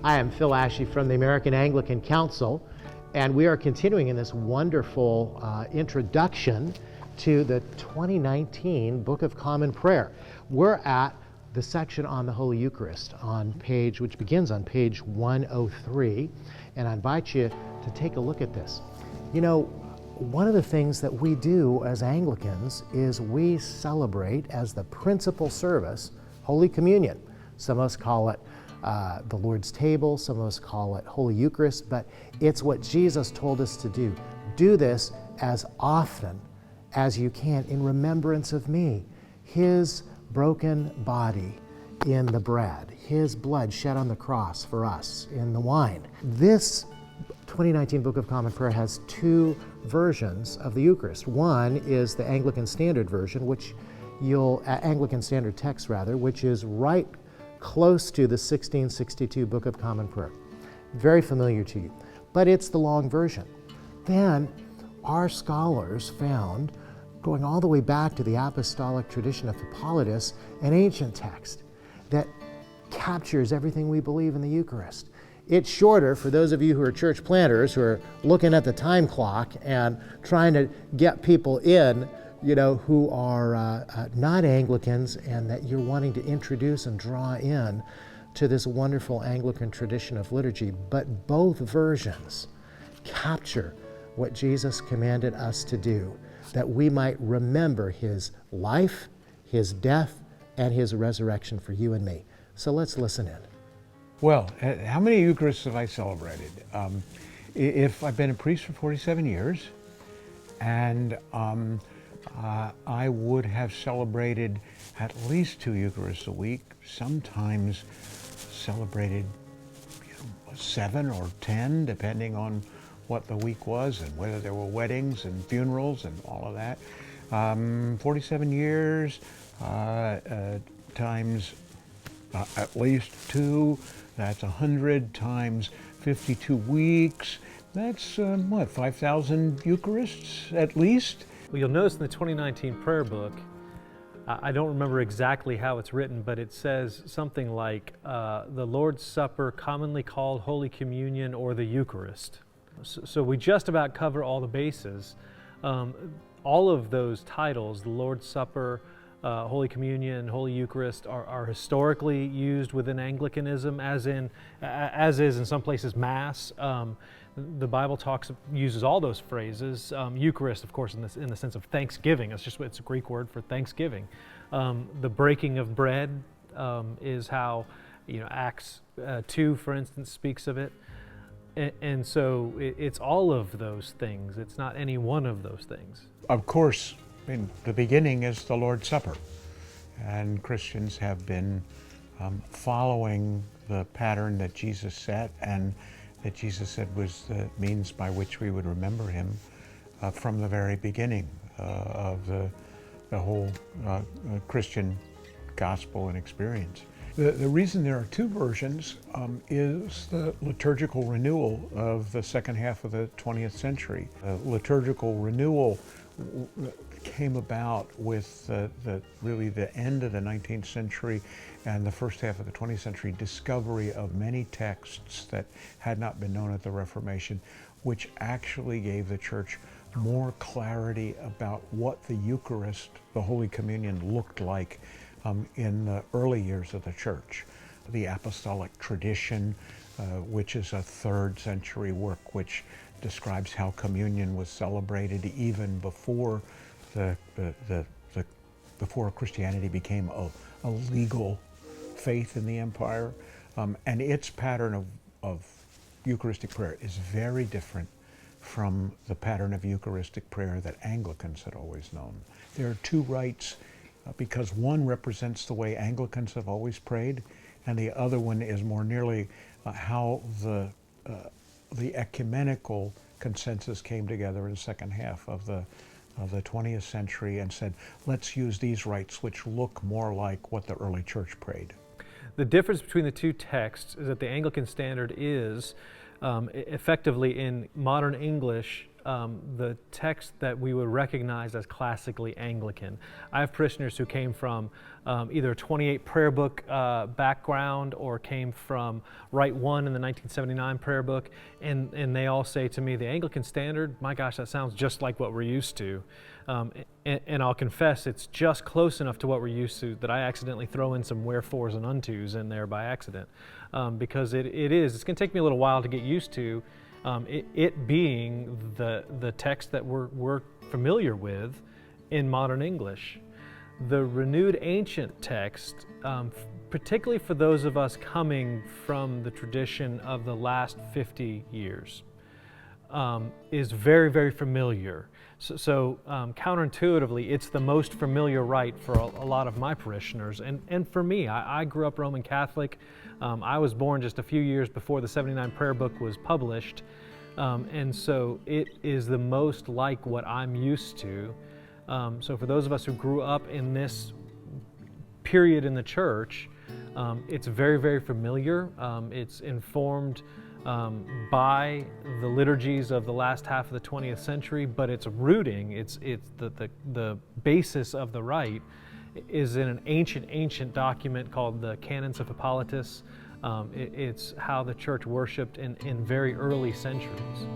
Hi, I'm Phil Ashey from the American Anglican Council, and we are continuing in this wonderful introduction to the 2019 Book of Common Prayer. We're at the section on the Holy Eucharist which begins on page 103, and I invite you to take a look at this. You know, one of the things that we do as Anglicans is we celebrate as the principal service Holy Communion. Some of us call it the Lord's table, some of us call it Holy Eucharist, but it's what Jesus told us to do. Do this as often as you can in remembrance of me. His broken body in the bread, His blood shed on the cross for us in the wine. This 2019 Book of Common Prayer has two versions of the Eucharist. One is the Anglican Standard Version, Anglican Standard Text rather, which is right close to the 1662 Book of Common Prayer. Very familiar to you, but it's the long version. Then our scholars found, going all the way back to the apostolic tradition of Hippolytus, an ancient text that captures everything we believe in the Eucharist. It's shorter for those of you who are church planters who are looking at the time clock and trying to get people in, who are not Anglicans, and that you're wanting to introduce and draw in to this wonderful Anglican tradition of liturgy. But both versions capture what Jesus commanded us to do, that we might remember His life, His death, and His resurrection for you and me. So let's listen in. Well, how many Eucharists have I celebrated? If I've been a priest for 47 years, and I would have celebrated at least 2 Eucharists a week, sometimes celebrated 7 or 10, depending on what the week was and whether there were weddings and funerals and all of that. 47 years times at least 2, that's 100 times 52 weeks. That's 5,000 Eucharists at least? Well, you'll notice in the 2019 prayer book, I don't remember exactly how it's written, but it says something like the Lord's Supper, commonly called Holy Communion or the Eucharist. So we just about cover all the bases. All of those titles, the Lord's Supper, Holy Communion, Holy Eucharist, are historically used within Anglicanism, as is in some places Mass. The Bible uses all those phrases. Eucharist, of course, in the sense of thanksgiving. It's a Greek word for thanksgiving. The breaking of bread is how, Acts 2, for instance, speaks of it. And so it's all of those things. It's not any one of those things. Of course, the beginning is the Lord's Supper, and Christians have been following the pattern that Jesus set, and that Jesus said was the means by which we would remember Him from the very beginning of the whole Christian gospel and experience. The reason there are 2 versions is the liturgical renewal of the second half of the 20th century. Liturgical renewal came about with really the end of the 19th century and the first half of the 20th century discovery of many texts that had not been known at the Reformation, which actually gave the Church more clarity about what the Eucharist, the Holy Communion, looked like in the early years of the Church. The apostolic tradition, which is a 3rd century work, which describes how communion was celebrated even before before Christianity became a legal faith in the empire, and its pattern of Eucharistic prayer is very different from the pattern of Eucharistic prayer that Anglicans had always known. There are 2 rites because one represents the way Anglicans have always prayed, and the other one is more nearly how the ecumenical consensus came together in the second half of the 20th century and said, let's use these rites which look more like what the early church prayed. The difference between the 2 texts is that the Anglican Standard is effectively in modern English the text that we would recognize as classically Anglican. I have parishioners who came from either a 28 prayer book background or came from Rite 1 in the 1979 prayer book, and they all say to me, the Anglican standard, my gosh, that sounds just like what we're used to. And I'll confess, it's just close enough to what we're used to that I accidentally throw in some wherefores and untos in there by accident, because it's going to take me a little while to get used to it being the text that we're familiar with in modern English. The renewed ancient text, particularly for those of us coming from the tradition of the last 50 years, is very, very familiar. So counterintuitively, it's the most familiar rite for a lot of my parishioners. And for me, I grew up Roman Catholic. I was born just a few years before the 79 prayer book was published. And so it is the most like what I'm used to. So for those of us who grew up in this period in the church, it's very, very familiar. It's informed by the liturgies of the last half of the 20th century, but its rooting, it's the basis of the rite is in an ancient document called the Canons of Hippolytus. It's how the church worshipped in very early centuries.